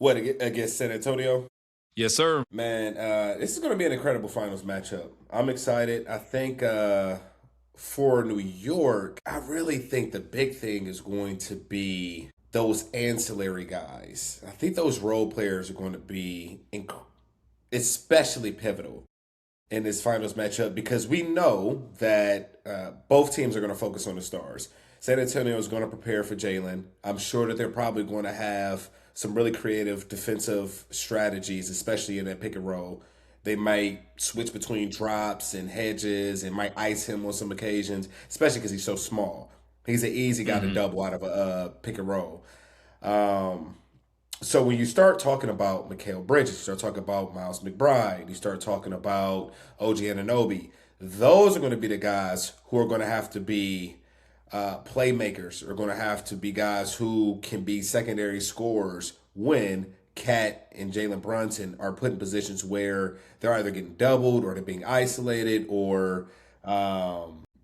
What against San Antonio? Yes, sir. Man, this is going to be an incredible finals matchup. I'm excited. I think for New York, I really think the big thing is going to be those ancillary guys. I think those role players are going to be especially pivotal in this finals matchup because we know that both teams are going to focus on the stars. San Antonio is going to prepare for Jalen. I'm sure that they're probably going to have some really creative defensive strategies, especially in that pick and roll. They might switch between drops and hedges and might ice him on some occasions, especially because he's so small. He's an easy guy to Hmm. double out of a pick and roll. Um, so when you start talking about Mikal Bridges, you start talking about Miles McBride, you start talking about OG Anunoby, those are going to be the guys who are going to have to be playmakers, are going to have to be guys who can be secondary scorers when Cat and Jalen Brunson are put in positions where they're either getting doubled or they're being isolated or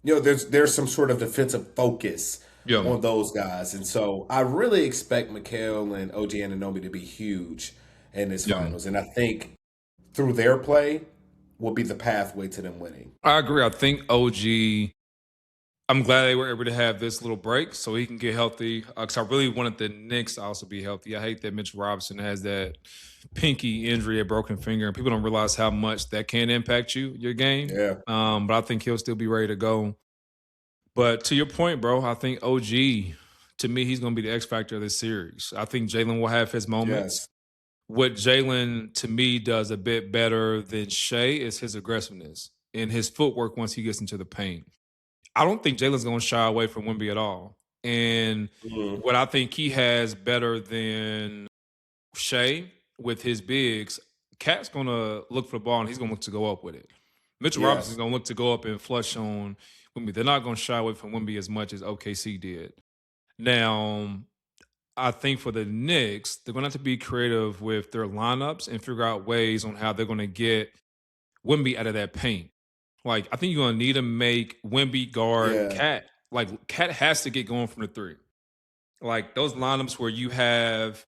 there's some sort of defensive focus Yeah. on those guys. And so I really expect Mikal and OG Anunoby to be huge in this Yeah. finals. And I think through their play will be the pathway to them winning. I agree. I think OG, I'm glad they were able to have this little break so he can get healthy. Because I really wanted the Knicks to also be healthy. I hate that Mitchell Robinson has that pinky injury, a broken finger, and people don't realize how much that can impact your game. Yeah. But I think he'll still be ready to go. But to your point, bro, I think OG, to me, he's going to be the X factor of this series. I think Jalen will have his moments. Yes. What Jalen, to me, does a bit better than Shea is his aggressiveness and his footwork once he gets into the paint. I don't think Jalen's going to shy away from Wemby at all. And Mhm. what I think he has better than Shea with his bigs, Cat's going to look for the ball and he's going to look to go up with it. Mitchell Robinson's Yes. going to look to go up and flush on Wemby. They're not going to shy away from Wemby as much as OKC did. Now, I think for the Knicks, they're going to have to be creative with their lineups and figure out ways on how they're going to get Wemby out of that paint. Like, I think you're going to need to make Wemby guard Yeah. Cat. Like, Cat has to get going from the three. Like, those lineups where you have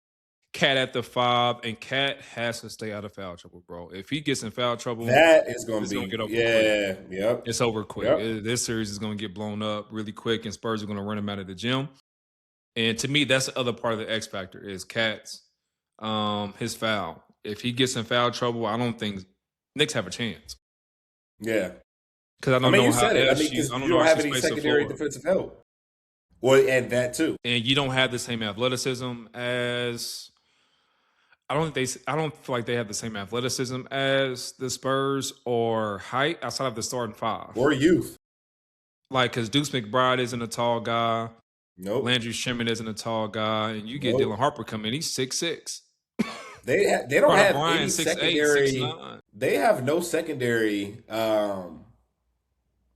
Cat at the five and Cat has to stay out of foul trouble, bro. If he gets in foul trouble, That is going to it's going to be, get over quick. yeah. Yep. It's over quick. Yep. This series is going to get blown up really quick, and Spurs are going to run him out of the gym. And to me, that's the other part of the X factor is Cat's his foul. If he gets in foul trouble, I don't think Knicks have a chance Yeah. because I I don't mean, know you how said it. I mean, else because I you don't know don't how have she any space the secondary floor, defensive help. Well, and that too. and you don't have the same athleticism as. I don't feel like they have the same athleticism as the Spurs or height outside of the starting five. Or youth. Like, because Deuce McBride isn't a tall guy, Nope. Landry Sherman isn't a tall guy, and you get Dylan Nope. Harper coming, he's 6'6". They don't Carter have Bryant any 6'8", six secondary. nine. They have no secondary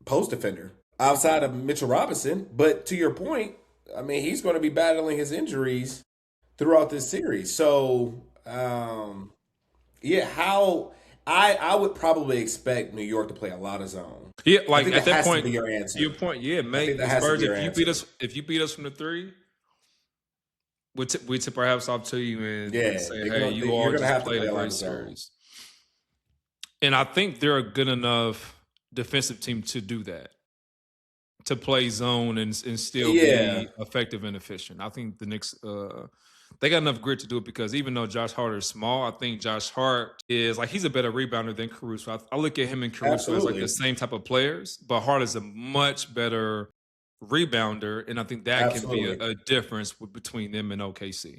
post defender outside of Mitchell Robinson. But to your point, I mean, he's going to be battling his injuries throughout this series. So, yeah, how I would probably expect New York to play a lot of zone. Yeah, I like think at that that has to point, be your to your answer. point, yeah, I think make that the has to be Spurs. your answer. If you beat us from the three, we tip our hats off to you and Yeah, say, hey, you you're all gonna just have to played play a a lot great of zone. series. And I think they're a good enough defensive team to do that, to play zone and still Yeah, be effective and efficient. I think the Knicks, they got enough grit to do it because even though Josh Hart is small, I think Josh Hart is like he's a better rebounder than Caruso. I look at him and Caruso as like the absolutely, same type of players, but Hart is a much better rebounder, and I think that can be absolutely. a difference between them and OKC.